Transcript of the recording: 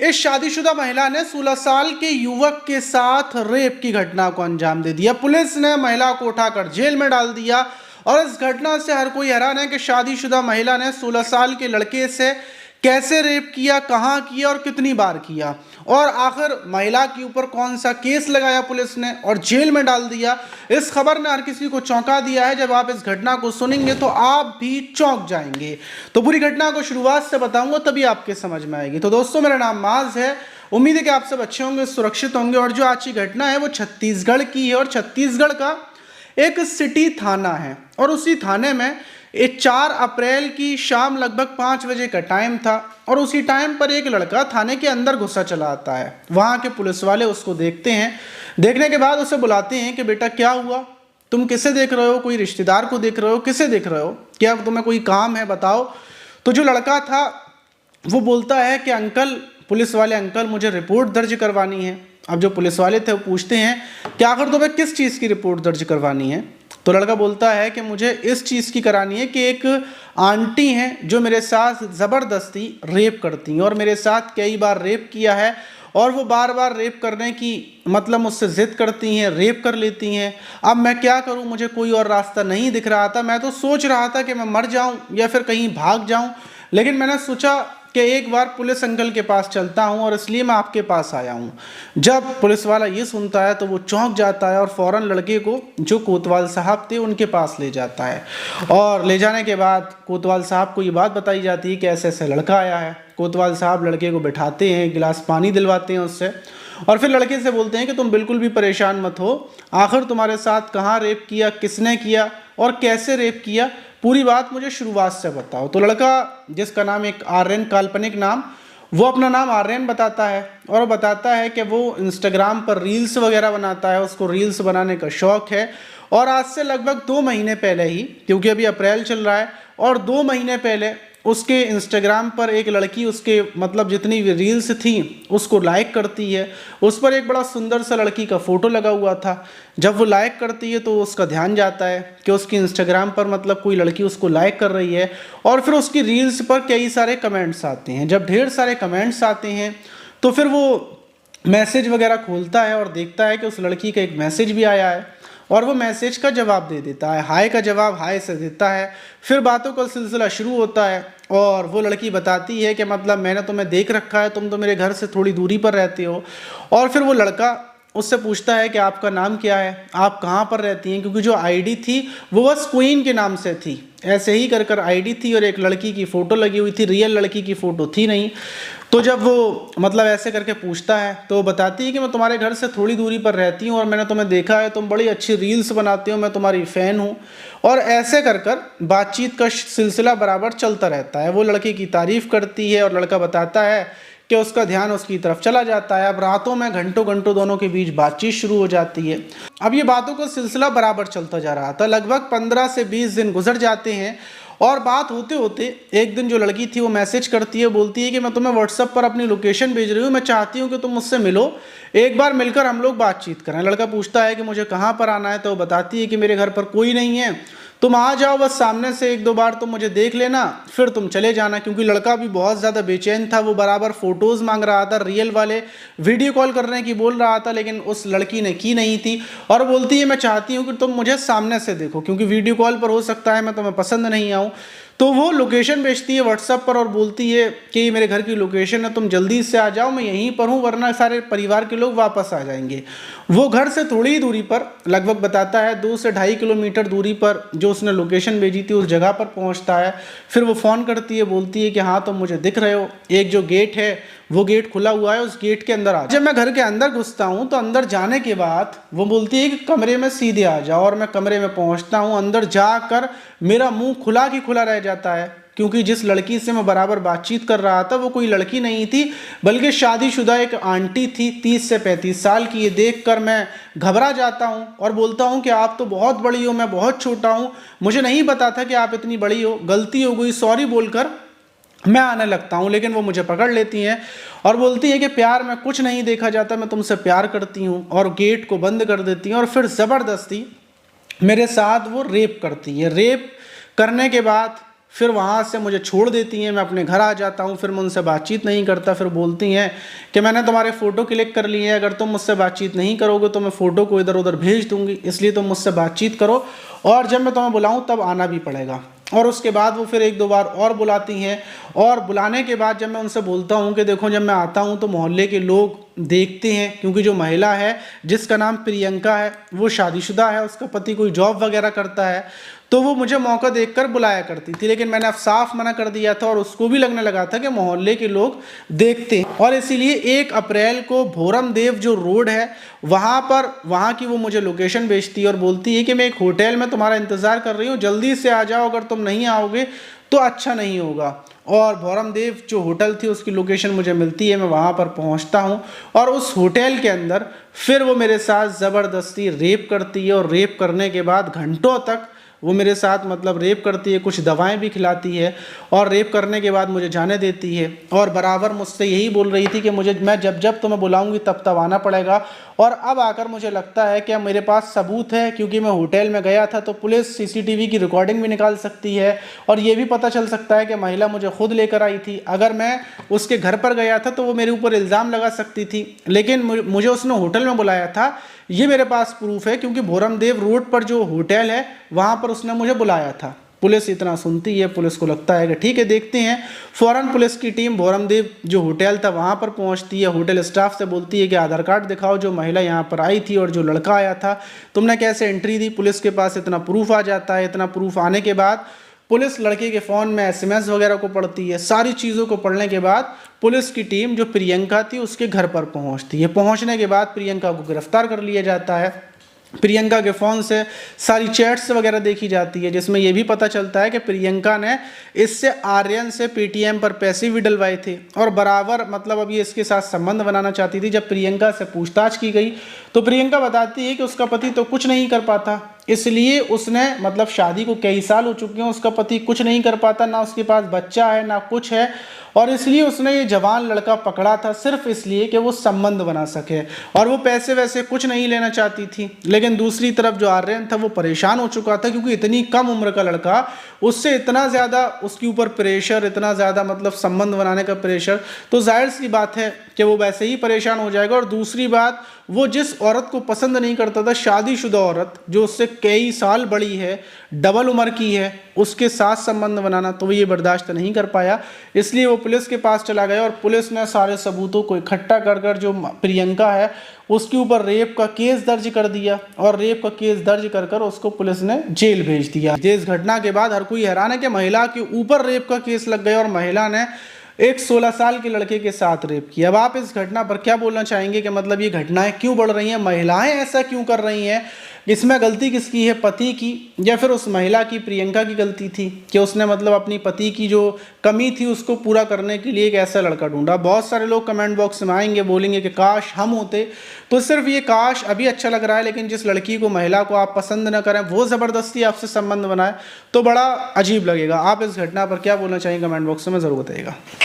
इस शादीशुदा महिला ने 16 साल के युवक के साथ रेप की घटना को अंजाम दे दिया। पुलिस ने महिला को उठाकर जेल में डाल दिया और इस घटना से हर कोई हैरान है कि शादीशुदा महिला ने 16 साल के लड़के से कैसे रेप किया, कहां किया और कितनी बार किया, और आखिर महिला के ऊपर कौन सा केस लगाया पुलिस ने और जेल में डाल दिया। इस खबर ने हर किसी को चौंका दिया है। जब आप इस घटना को सुनेंगे तो आप भी चौंक जाएंगे। तो पूरी घटना को शुरुआत से बताऊंगा, तभी आपके समझ में आएगी। तो दोस्तों, मेरा नाम माज है। उम्मीद है कि आप सब अच्छे होंगे, सुरक्षित होंगे। और जो आज की घटना है वो छत्तीसगढ़ की है और छत्तीसगढ़ का एक सिटी थाना है और उसी थाने में 4 अप्रैल की शाम लगभग 5 बजे का टाइम था और उसी टाइम पर एक लड़का थाने के अंदर घुसा चला आता है। वहाँ के पुलिस वाले उसको देखते हैं। देखने के बाद उसे बुलाते हैं कि बेटा क्या हुआ, तुम किसे देख रहे हो, कोई रिश्तेदार को देख रहे हो, किसे देख रहे हो, क्या तुम्हें कोई काम है, बताओ। तो जो लड़का था वो बोलता है कि अंकल, पुलिस वाले अंकल, मुझे रिपोर्ट दर्ज करवानी है। अब जो पुलिस वाले थे वो पूछते हैं कि आखिर तुम्हें किस चीज़ की रिपोर्ट दर्ज करवानी है। तो लड़का बोलता है कि मुझे इस चीज़ की करानी है कि एक आंटी हैं जो मेरे साथ ज़बरदस्ती रेप करती हैं और मेरे साथ कई बार रेप किया है और वो बार बार रेप करने की मतलब मुझसे ज़िद करती हैं, रेप कर लेती हैं। अब मैं क्या करूं, मुझे कोई और रास्ता नहीं दिख रहा था। मैं तो सोच रहा था कि मैं मर जाऊं या फिर कहीं भाग जाऊं, लेकिन मैंने सोचा कि एक बार पुलिस अंकल के पास चलता हूं और इसलिए मैं आपके पास आया हूं। जब पुलिस वाला ये सुनता है तो वो चौंक जाता है और फौरन लड़के को, जो कोतवाल साहब थे, उनके पास ले जाता है। और ले जाने के बाद कोतवाल साहब को ये बात बताई जाती है कि ऐसे ऐसे लड़का आया है। कोतवाल साहब लड़के को बैठाते हैं, गिलास पानी दिलवाते हैं उससे और फिर लड़के से बोलते हैं कि तुम बिल्कुल भी परेशान मत हो, आखिर तुम्हारे साथ कहाँ रेप किया, किसने किया और कैसे रेप किया, पूरी बात मुझे शुरुआत से बताओ। तो लड़का, जिसका नाम एक आर्यन, काल्पनिक नाम, वो अपना नाम आर्यन बताता है और बताता है कि वो इंस्टाग्राम पर रील्स वगैरह बनाता है, उसको रील्स बनाने का शौक़ है। और आज से लगभग 2 महीने पहले ही, क्योंकि अभी अप्रैल चल रहा है, और 2 महीने पहले उसके इंस्टाग्राम पर एक लड़की उसके मतलब जितनी भी रील्स थी उसको लाइक करती है। उस पर एक बड़ा सुंदर सा लड़की का फ़ोटो लगा हुआ था। जब वो लाइक करती है तो उसका ध्यान जाता है कि उसकी इंस्टाग्राम पर मतलब कोई लड़की उसको लाइक कर रही है और फिर उसकी रील्स पर कई सारे कमेंट्स आते हैं। जब ढेर सारे कमेंट्स आते हैं तो फिर वो मैसेज वगैरह खोलता है और देखता है कि उस लड़की का एक मैसेज भी आया है और वो मैसेज का जवाब दे देता है। हाय का जवाब हाय से देता है। फिर बातों का सिलसिला शुरू होता है और वो लड़की बताती है कि मतलब मैंने तुम्हें देख रखा है, तुम तो मेरे घर से थोड़ी दूरी पर रहते हो। और फिर वो लड़का उससे पूछता है कि आपका नाम क्या है, आप कहाँ पर रहती हैं, क्योंकि जो आईडी थी वो बस क्वीन के नाम से थी। ऐसे ही कर आईडी थी और एक लड़की की फ़ोटो लगी हुई थी, रियल लड़की की फ़ोटो थी नहीं। तो जब वो मतलब ऐसे करके पूछता है तो वो बताती है कि मैं तुम्हारे घर से थोड़ी दूरी पर रहती हूँ और मैंने तुम्हें देखा है, तुम बड़ी अच्छी रील्स बनाते हो, मैं तुम्हारी फ़ैन हूँ। और ऐसे कर बातचीत का सिलसिला बराबर चलता रहता है। वो लड़के की तारीफ़ करती है और लड़का बताता है कि उसका ध्यान उसकी तरफ चला जाता है। अब रातों में घंटों घंटों दोनों के बीच बातचीत शुरू हो जाती है। अब ये बातों का सिलसिला बराबर चलता जा रहा था। लगभग 15 से 20 दिन गुजर जाते हैं और बात होते होते एक दिन जो लड़की थी वो मैसेज करती है, बोलती है कि मैं तुम्हें व्हाट्सएप पर अपनी लोकेशन भेज रही हूँ, मैं चाहती हूँ कि तुम मुझसे मिलो, एक बार मिलकर हम लोग बातचीत करें। लड़का पूछता है कि मुझे कहाँ पर आना है, तो वो बताती है कि मेरे घर पर कोई नहीं है, तुम आ जाओ, बस सामने से 1-2 बार तुम मुझे देख लेना, फिर तुम चले जाना। क्योंकि लड़का भी बहुत ज़्यादा बेचैन था, वो बराबर फ़ोटोज़ मांग रहा था, रियल वाले वीडियो कॉल करने की बोल रहा था, लेकिन उस लड़की ने की नहीं थी। और बोलती है मैं चाहती हूँ कि तुम मुझे सामने से देखो, क्योंकि वीडियो कॉल पर हो सकता है मैं तुम्हें पसंद नहीं आऊँ। तो वो लोकेशन भेजती है व्हाट्सएप पर और बोलती है कि मेरे घर की लोकेशन है, तुम जल्दी से आ जाओ, मैं यहीं पर हूँ, वरना सारे परिवार के लोग वापस आ जाएंगे। वो घर से थोड़ी ही दूरी पर, लगभग बताता है 2 से 2.5 किलोमीटर दूरी पर जो उसने लोकेशन भेजी थी उस जगह पर पहुँचता है। फिर वो फ़ोन करती है, बोलती है कि हाँ तुम मुझे दिख रहे हो, एक जो गेट है वो गेट खुला हुआ है, उस गेट के अंदर आ। जब मैं घर के अंदर घुसता हूँ तो अंदर जाने के बाद वो बोलती है कि कमरे में सीधे आ जाओ, और मैं कमरे में पहुँचता हूँ। अंदर जाकर मेरा मुंह खुला की खुला रह जाता है, क्योंकि जिस लड़की से मैं बराबर बातचीत कर रहा था वो कोई लड़की नहीं थी, बल्कि शादीशुदा एक आंटी थी 30 से 35 साल की। ये देखकर मैं घबरा जाता हूँ और बोलता हूँ कि आप तो बहुत बड़ी हो, मैं बहुत छोटा हूँ, मुझे नहीं पता था कि आप इतनी बड़ी हो, गलती हो गई, सॉरी बोलकर मैं आने लगता हूँ। लेकिन वो मुझे पकड़ लेती हैं और बोलती है कि प्यार में कुछ नहीं देखा जाता, मैं तुमसे प्यार करती हूँ, और गेट को बंद कर देती हैं और फिर ज़बरदस्ती मेरे साथ वो रेप करती है। रेप करने के बाद फिर वहाँ से मुझे छोड़ देती हैं, मैं अपने घर आ जाता हूँ, फिर मैं उनसे बातचीत नहीं करता। फिर बोलती हैं कि मैंने तुम्हारे फ़ोटो क्लिक कर लिए हैं, अगर तुम मुझसे बातचीत नहीं करोगे तो मैं फ़ोटो को इधर उधर भेज दूँगी, इसलिए तुम मुझसे बातचीत करो और जब मैं तुम्हें बुलाऊँ तब आना भी पड़ेगा। और उसके बाद वो फिर 1-2 बार और बुलाती हैं और बुलाने के बाद जब मैं उनसे बोलता हूँ कि देखो जब मैं आता हूँ तो मोहल्ले के लोग देखते हैं, क्योंकि जो महिला है जिसका नाम प्रियंका है वो शादीशुदा है, उसका पति कोई जॉब वगैरह करता है, तो वो मुझे मौका देखकर बुलाया करती थी। लेकिन मैंने अब साफ मना कर दिया था और उसको भी लगने लगा था कि मोहल्ले के लोग देखते हैं, और इसीलिए 1 अप्रैल को भोरम देव जो रोड है वहाँ की वो मुझे लोकेशन भेजती है और बोलती है कि मैं एक होटल में तुम्हारा इंतज़ार कर रही हूँ, जल्दी से आ जाओ, अगर तुम नहीं आओगे तो अच्छा नहीं होगा। और भोरम देव जो होटल थी उसकी लोकेशन मुझे मिलती है, मैं वहाँ पर पहुँचता हूँ और उस होटल के अंदर फिर वो मेरे साथ ज़बरदस्ती रेप करती है और रेप करने के बाद घंटों तक वो मेरे साथ मतलब रेप करती है, कुछ दवाएं भी खिलाती है और रेप करने के बाद मुझे जाने देती है और बराबर मुझसे यही बोल रही थी कि मैं जब जब तुम्हें बुलाऊंगी तब तब आना पड़ेगा। और अब आकर मुझे लगता है कि अब मेरे पास सबूत है, क्योंकि मैं होटल में गया था तो पुलिस सीसीटीवी की रिकॉर्डिंग भी निकाल सकती है और ये भी पता चल सकता है कि महिला मुझे खुद लेकर आई थी। अगर मैं उसके घर पर गया था तो वो मेरे ऊपर इल्ज़ाम लगा सकती थी, लेकिन मुझे उसने होटल में बुलाया था, ये मेरे पास प्रूफ है, क्योंकि भोरम देव रोड पर जो होटल है वहाँ पर उसने मुझे बुलाया था। पुलिस इतना सुनती है, पुलिस को लगता है कि ठीक है देखते हैं। फ़ौरन पुलिस की टीम भोरम देव जो होटल था वहाँ पर पहुँचती है, होटल स्टाफ से बोलती है कि आधार कार्ड दिखाओ, जो महिला यहाँ पर आई थी और जो लड़का आया था, तुमने कैसे एंट्री दी। पुलिस के पास इतना प्रूफ आ जाता है। इतना प्रूफ आने के बाद पुलिस लड़के के फ़ोन में SMS वगैरह को पढ़ती है। सारी चीज़ों को पढ़ने के बाद पुलिस की टीम जो प्रियंका थी उसके घर पर पहुंचती है। पहुंचने के बाद प्रियंका को गिरफ्तार कर लिया जाता है। प्रियंका के फ़ोन से सारी चैट्स वगैरह देखी जाती है, जिसमें यह भी पता चलता है कि प्रियंका ने इससे आर्यन से पेटीएम पर पैसे भी डलवाए थे और बराबर मतलब अब ये इसके साथ संबंध बनाना चाहती थी। जब प्रियंका से पूछताछ की गई तो प्रियंका बताती है कि उसका पति तो कुछ नहीं कर पाता, इसलिए उसने मतलब शादी को कई साल हो चुके हैं, उसका पति कुछ नहीं कर पाता, ना उसके पास बच्चा है ना कुछ है, और इसलिए उसने ये जवान लड़का पकड़ा था सिर्फ इसलिए कि वो संबंध बना सके और वो पैसे वैसे कुछ नहीं लेना चाहती थी। लेकिन दूसरी तरफ जो आर्यन था वो परेशान हो चुका था, क्योंकि इतनी कम उम्र का लड़का, उससे इतना ज़्यादा उसके ऊपर प्रेशर, इतना ज़्यादा मतलब संबंध बनाने का प्रेशर, तो जाहिर सी बात है कि वो वैसे ही परेशान हो जाएगा। और दूसरी बात, वो जिस औरत को पसंद नहीं करता था, शादीशुदा औरत जो उससे कई साल बड़ी है, डबल उम्र की है, उसके साथ संबंध बनाना, तो वो ये बर्दाश्त नहीं कर पाया, इसलिए वो पुलिस के पास चला गया और पुलिस ने सारे सबूतों को इकट्ठा कर जो प्रियंका है उसके ऊपर रेप का केस दर्ज कर दिया और रेप का केस दर्ज कर उसको पुलिस ने जेल भेज दिया। इस घटना के बाद हर कोई हैरान है कि महिला के ऊपर रेप का केस लग गया और महिला ने एक 16 साल के लड़के के साथ रेप किया। अब आप इस घटना पर क्या बोलना चाहेंगे कि मतलब ये घटनाएं क्यों बढ़ रही हैं, महिलाएं ऐसा क्यों कर रही हैं, इसमें गलती किसकी है, पति की या फिर उस महिला की, प्रियंका की गलती थी कि उसने मतलब अपनी पति की जो कमी थी उसको पूरा करने के लिए एक ऐसा लड़का ढूंढा। बहुत सारे लोग कमेंट बॉक्स में आएंगे, बोलेंगे कि काश हम होते, तो सिर्फ ये काश अभी अच्छा लग रहा है, लेकिन जिस लड़की को, महिला को आप पसंद न करें, वो ज़बरदस्ती आपसे संबंध बनाए तो बड़ा अजीब लगेगा। आप इस घटना पर क्या बोलना चाहिए कमेंट बॉक्स में ज़रूर बताइएगा।